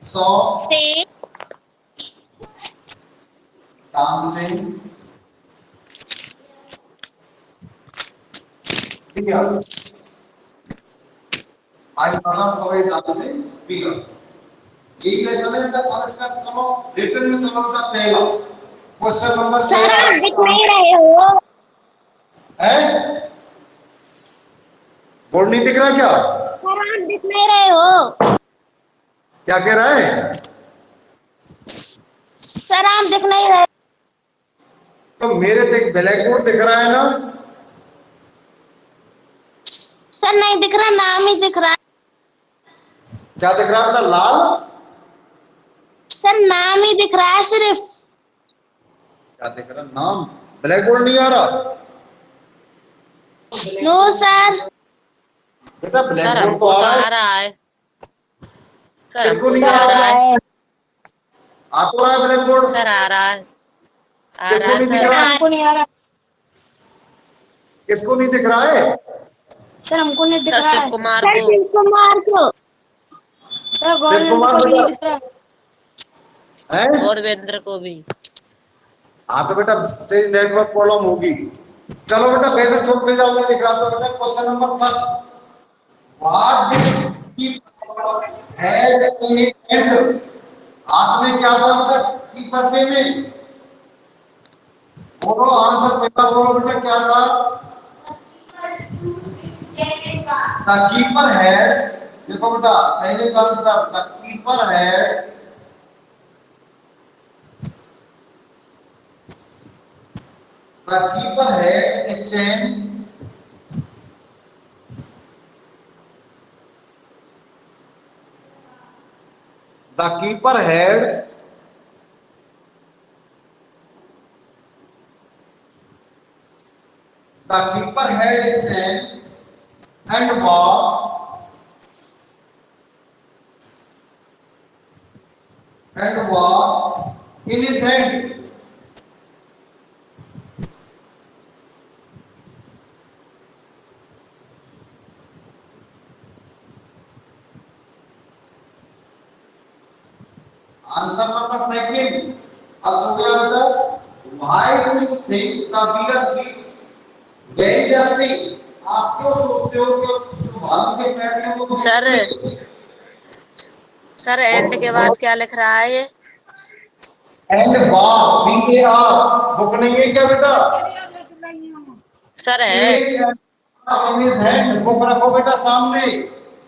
saw say dancing figure. My mother saw it dancing figure. एक लेसन है बेटा, अब इसका चलो रिटर्न में चलो बेटा पहला क्वेश्चन नंबर सर पहला आप दिख इसका नहीं रहे हो। है। बोर्ड नहीं दिख रहा क्या? सर आप दिख नहीं रहे हो। क्या कह रहा है? सर आप दिख नहीं रहे। तो मेरे देख ब्लैक बोर्ड दिख रहा है ना? सर नहीं दिख रहा, नाम ही दिख रहा है। क्या दिख रहा है बेटा? लाल? सर नाम ही दिख रहा है सिर्फ। क्या दिख रहा है? नाम? ब्लैक बोर्ड नहीं आ रहा नो सर। बेटा? ब्लैक सर बोर्ड तो हमको आ तो रहा है। आ रहा है। सर किसको हमको नहीं तो आ आ रहा रहा? है। आ तो रहा है ब्लैक बोर्ड। सर आ रहा है। आ रहा किसको है नहीं दिख सर। रहा है? हमको नहीं आ रहा। किसको नहीं दिख रहा है? सर हमको नहीं दिख सर रहा शिव है। कुमार सर को। शिव कुमार को। सर शिव गवर्नमेंट कुमार को भी नहीं बेटा दिख रहा। है? गौरवेंद्र को भी। हाँ तो बेटा तेरी नेटवर्क प्रॉब्लम होगी। चलो बेटा वैसे सुनते जाओ, मैं दिख रहा था बेटा question number first. What did keeper had in hand? हाथ में क्या था बेटा कीपर के में? बोलो आंसर पहला बोलो बेटा क्या था? द कीपर हैड, देखो बेटा पहले का answer the keeper had the keeper had a chain the keeper had the keeper had a chain and war in his hand. Answer number second. As हो गया बेटा, why do you think the beer keep very dusty? आप क्यों सोचते हो कि जो भालू के पैर हैं वो सर सर एंड के बाद क्या लिख रहा है ये? And bar B A R book नहीं है क्या बेटा? सर है। इन हिज हैंड बुक रखो बेटा सामने।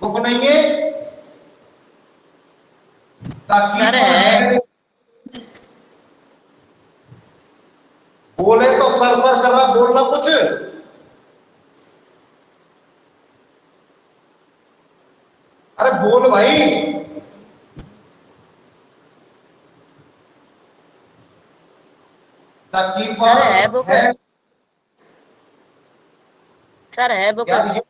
बुक नहीं है? द सर कीपर है। हैड, बोले तो सर सर कर रहा, बोलना कुछ। बोल भाई। द सर है कीपर बुक, है सर है बुक। यार ये,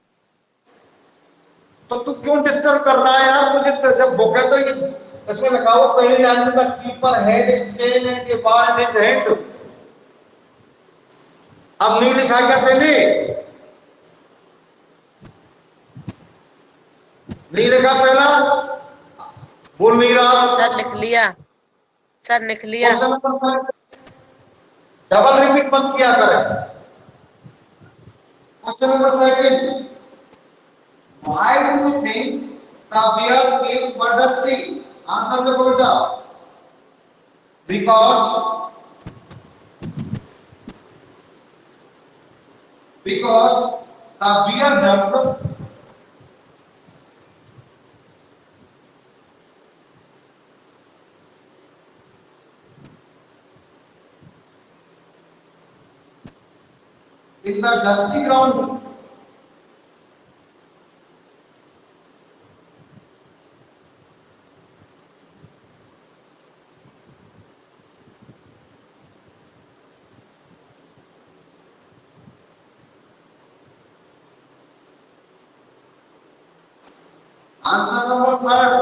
तो तू क्यों डिस्टर्ब कर रहा है यार मुझे? तो जब बुक है तो ये इसमें लिखा हो पहली लाइन में, the keeper head is chain and the ball in his hand. अब नहीं लिखा क्या तेने? नहीं लिखा पहला? बोल नहीं रहा। सर लिख लिया, सर लिख लिया। क्वेश्चन नंबर डबल रिपीट मत किया करें। Question number second, why do you think the bear feet were dusty? Answer दे बेटा। because because the bear jumped in the dusty ground. Answer number third,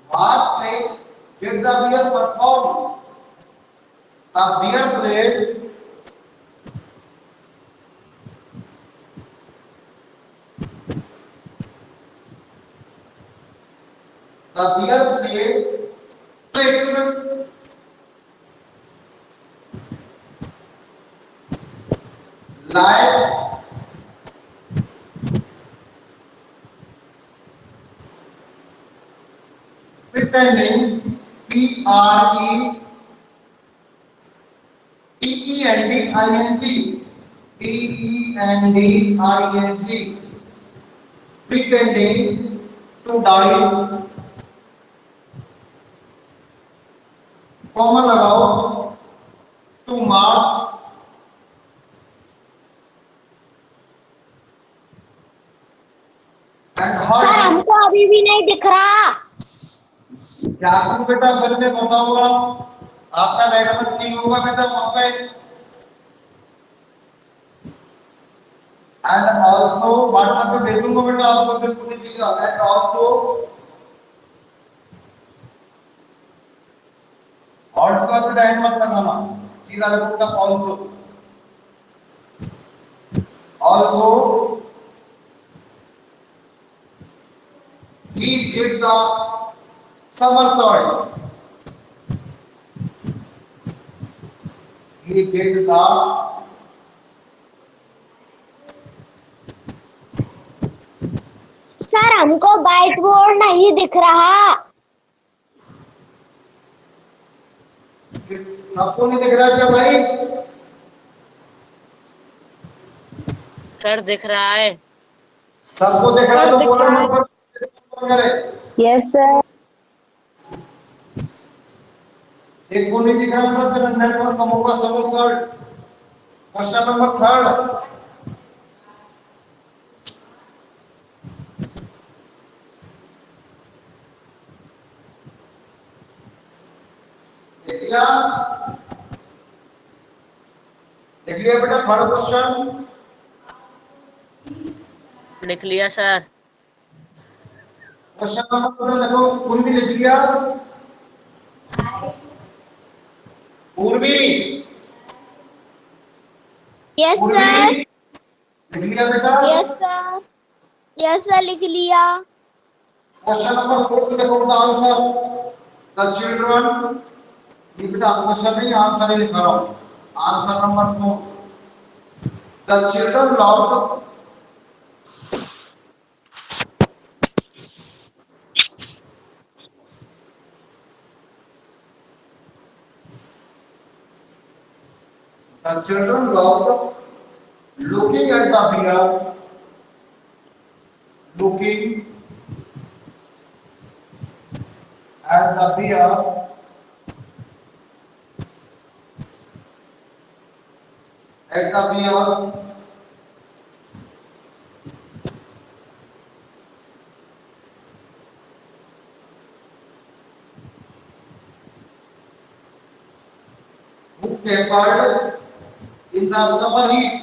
what place did the bear perform? The bear played the bear played tricks like pretending, P-R-E-T-E-N-D-I-N-G, T-E-N-D-I-N-G, pretending to die, common लगाओ, to march and sir hurt. हमको अभी भी नहीं दिख रहा। क्या तुम बेटा फिर में बताऊंगा? आपका नेटवर्क नहीं होगा बेटा वहां पे। एंड ऑल्सो व्हाट्सएप पे भेज दूंगा बेटा आपको, बिल्कुल नहीं दिख रहा। एंड ऑल्सो और का तो एंड मत करना, सीधा लिखूंगा also. Also he did the somersault. He did the sir हमको व्हाइट बोर्ड नहीं दिख रहा। सबको नहीं दिख रहा क्या भाई? सर दिख रहा है। सबको दिख रहा है तो बोलो नंबर करे। Yes sir. एक को नहीं दिख रहा था तो नेटवर्क कम होगा। somersault। क्वेश्चन नंबर थर्ड, देख लिया? देख लिया बेटा थर्ड क्वेश्चन? लिख लिया सर। क्वेश्चन नंबर देखो, पूर्वी लिख लिया? पूर्वी, यस पूर्वी सर। लिख लिया बेटा? Yes sir. यस सर लिख लिया। क्वेश्चन नंबर 4 देखो बेटा आंसर। द चिल्ड्रन, ये बेटा क्वेश्चन नहीं आंसर ही लिखा रहा हूं। Answer number 4, the children loved the children loved looking at the bear, looking at the bear, at the bear leopard in the summer heat?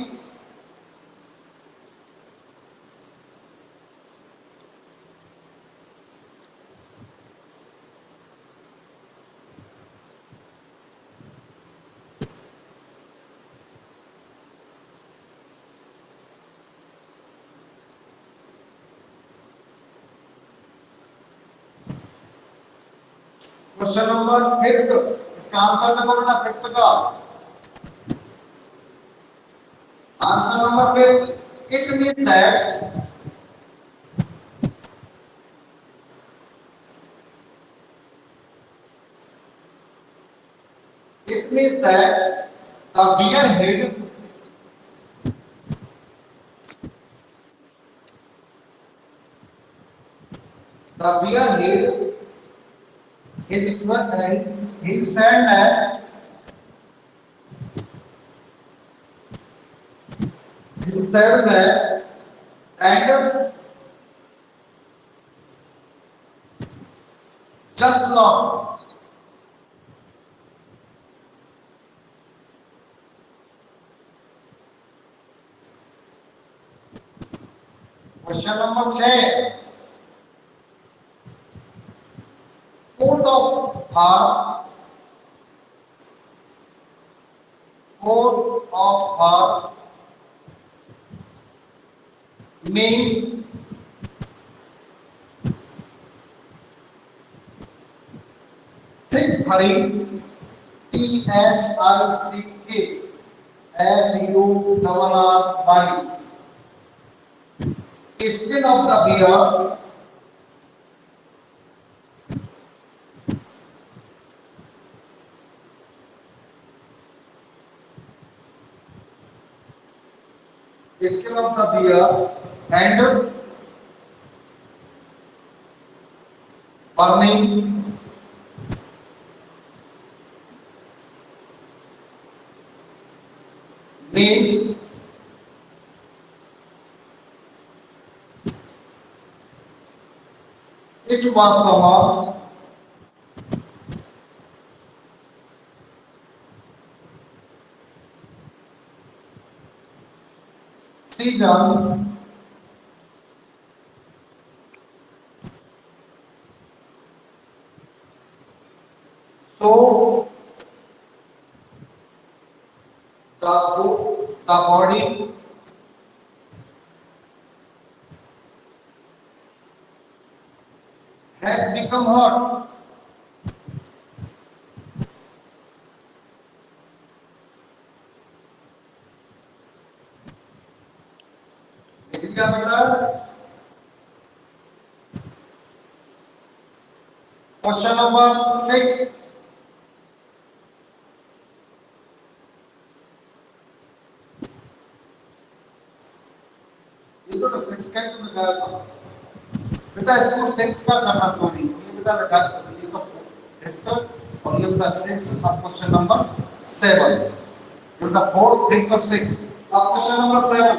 Question number 5, इसका आंसर देखो बेटा 5 का answer number 5, it means that the bear head is said as and just long. Question number 6, coat of fur, means thick furry, thick furry, skin of the bear, and burning means it was summer. Season so the body has become hot. लिख दिया बेटा। क्वेश्चन नंबर 6, ये तो 6 का ही लगा था बेटा, इसको 6 का करना, सॉरी ये बेटा लगा ये तो और ये बेटा 6 का क्वेश्चन नंबर 7, बेटा 4 5 और 6। अब question number 7,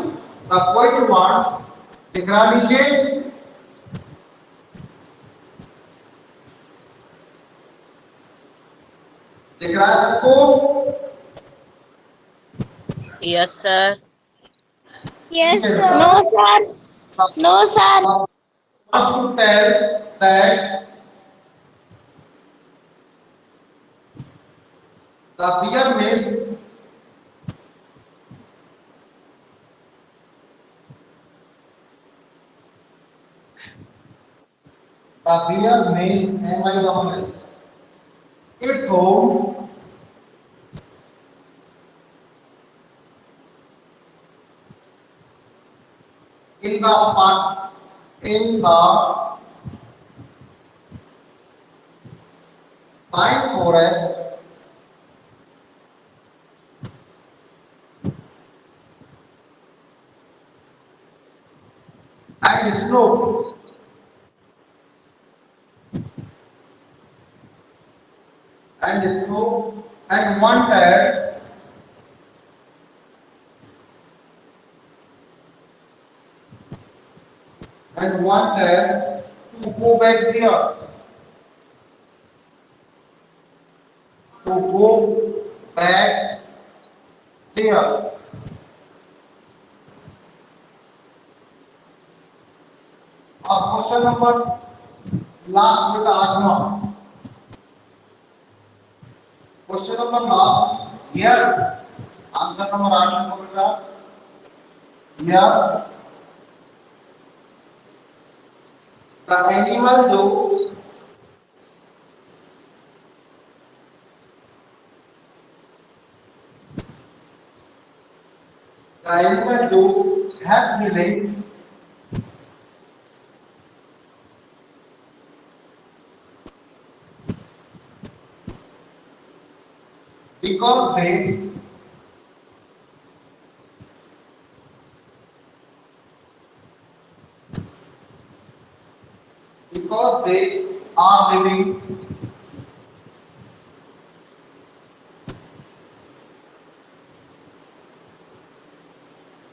the poet wants, दिख रहा नीचे, दिख रहा है सबको? Yes sir. Yes, sir. No, sir. No, sir. Wants to tell that the beer means MIS its home in the pine forest and snow. And wanted to go back there, to go back clear. अब क्वेश्चन नंबर लास्ट बेटा 8वां question number last. Yes, answer number 8 लिखो बेटा। Yes, the animal do the animal do have feelings because they are living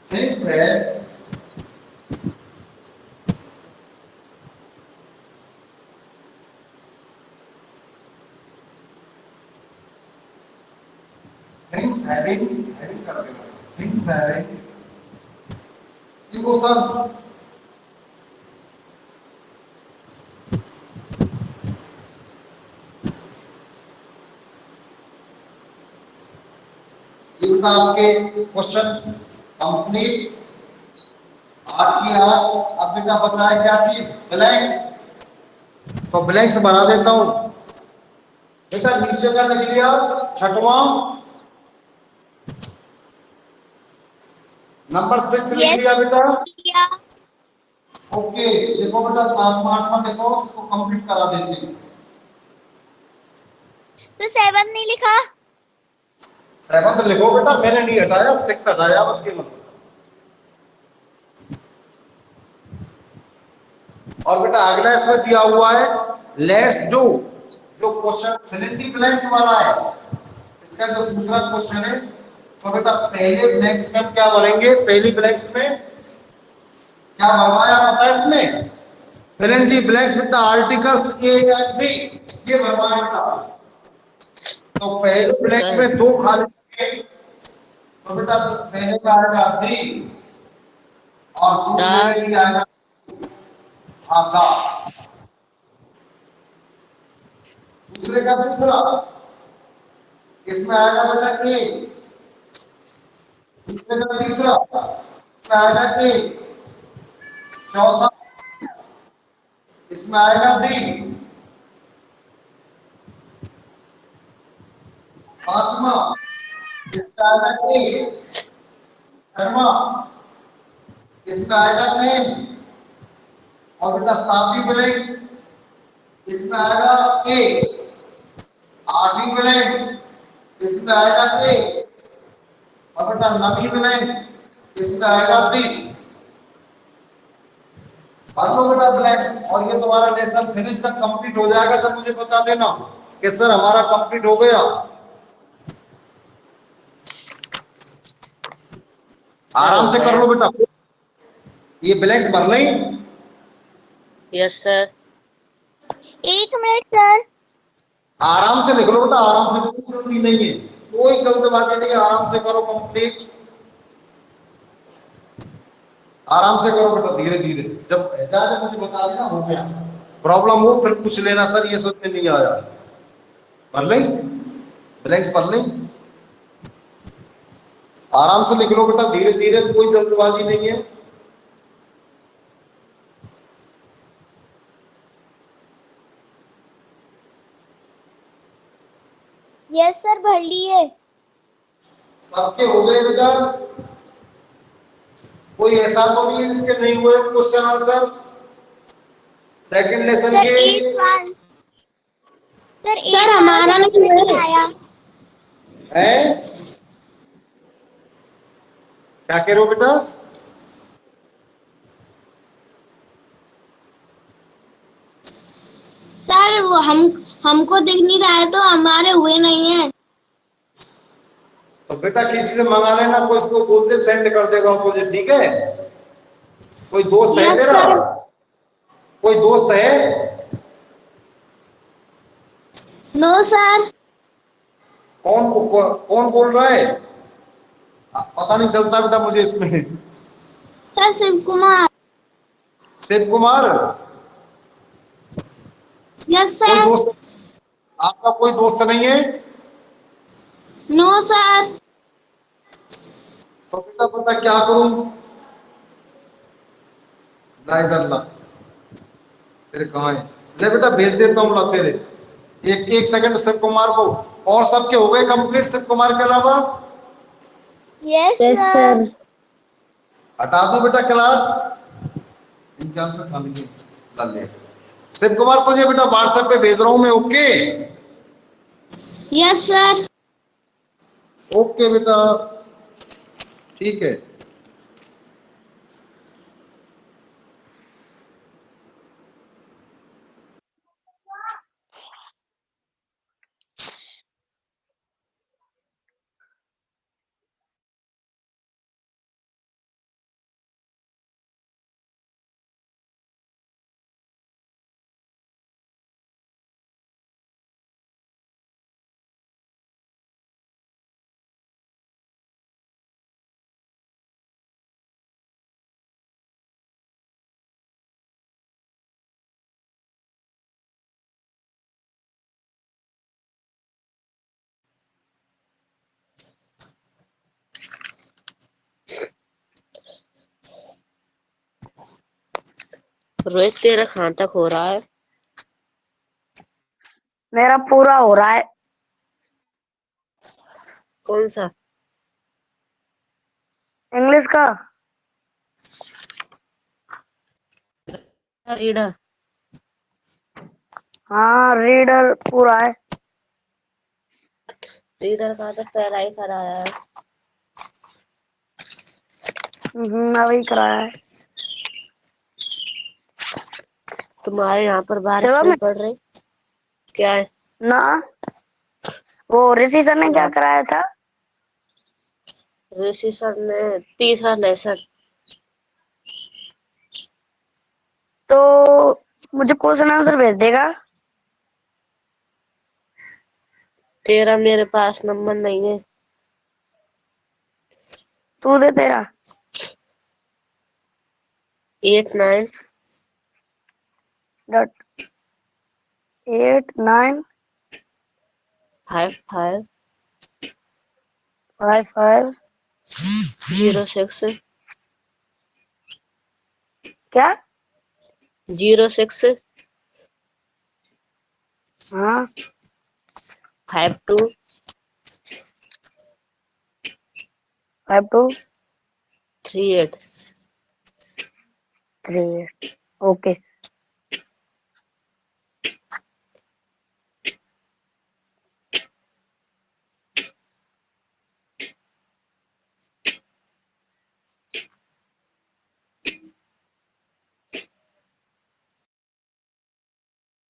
things that things having कर देना things having emotions ये बेटा आपके क्वेश्चन कंप्लीट 8 की 8। अब बेटा बचा है क्या चीज? ब्लैंक्स। तो ब्लैंक्स बना देता हूं बेटा। नीचे का लिख लिया 6वां, नंबर 6 लिख Yes. लिया बेटा। Yeah. ओके, देखो बेटा 7वां 8वां देखो, इसको कंप्लीट करा देते हैं। तो 7 नहीं लिखा? 7 से लिखो बेटा, मैंने नहीं हटाया, 6 हटाया बस केवल। और बेटा अगला इसमें दिया हुआ है लेट्स डू, जो question fill in the blanks वाला है, इसका जो दूसरा क्वेश्चन है। तो बेटा पहले ब्लैंक्स में हम क्या भरेंगे? पहली ब्लैंक्स में क्या भरवाया पता है इसमें? Fill in the blanks with the articles A and B, ये भरवाया बेटा। तो पहले ब्लैंक्स सर में 2 खाली हैं। तो बेटा पहले का आएगा दी और दूसरे द में भी आएगा आधा। दूसरे का दूसरा, इसमें आएगा बेटा ए। दूसरे का तीसरा, इसमें आएगा ए। चौथा, इसमें आएगा बी। पांचवा, इसमें आएगा ए। छठवां, इसमें आएगा एन। और बेटा 7वीं ब्लैंक्स, इसमें आएगा ए। 8वीं ब्लैंक्स, इसमें आएगा ए। और बेटा 9वीं ब्लैंक, इसमें आएगा बी। भर लो बेटा ब्लैंक्स, और ये तुम्हारा लेसन फिनिश सब कंप्लीट हो जाएगा। सब मुझे बता देना कि सर हमारा कंप्लीट हो गया। आराम से कर लो बेटा, ये ब्लैंक्स भर लें। Yes sir. 1 minute sir. आराम से लिख लो बेटा, आराम से, कोई जल्दी नहीं है, कोई जल्दबाजी नहीं है, आराम से करो कंप्लीट। आराम से करो बेटा, धीरे धीरे। जब ऐसा है मुझे बता देना हो गया। प्रॉब्लम हो फिर पूछ लेना, सर ये सोच में नहीं आया। भर लें ब्लैंक्स, भर लें। आराम से लिख लो बेटा, धीरे धीरे, कोई जल्दबाजी नहीं है। यस सर, भर लिए। सबके हो गए बेटा? कोई ऐसा तो नहीं है जिसके नहीं हुए question answer second lesson sir के? 8 सर हमारा नहीं आया। है क्या कह रहे हो बेटा? सर वो हमको दिख नहीं रहा है, तो हमारे हुए नहीं है। तो बेटा किसी से मंगा लेना, कोई इसको बोलते सेंड कर देगा मुझे, ठीक है? कोई दोस्त है यस तेरा? सर। कोई दोस्त है? No sir. कौन बोल रहा है? पता नहीं चलता बेटा मुझे इसमें। सर शिव कुमार। शिव कुमार। यस कोई सर। दोस्त, आपका कोई दोस्त नहीं है? No sir. तो बेटा पता क्या करूं? ला इधर ला, तेरे कहाँ है? ले बेटा भेज देता हूँ, ला तेरे। एक एक सेकंड शिव कुमार को। और सबके हो गए कंप्लीट शिव कुमार के अलावा? Yes sir. हटा दो बेटा क्लास, इनके आंसर खाली नहीं। ला ले शिव कुमार, तुझे बेटा व्हाट्सएप पे भेज रहा हूं मैं। Okay yes sir. ओके बेटा, ठीक है। रोहित तेरा कहाँ तक हो रहा है? मेरा पूरा हो रहा है। कौन सा? इंग्लिश का। रीडर। हाँ रीडर पूरा है। रीडर का तो पहला ही कराया है। अभी कराया है। तुम्हारे यहाँ पर बारिश सेवा नहीं में पड़ रही क्या है? ना, वो ऋषि सर ने क्या यहाँ कराया था? ऋषि सर ने तीसरा लेसन। तो मुझे क्वेश्चन आंसर भेज देगा? तेरा मेरे पास नंबर नहीं है। तू दे तेरा। 89 डॉट 89 55 55 06 क्या? 06 हाँ 52 52 38। 38। ओके।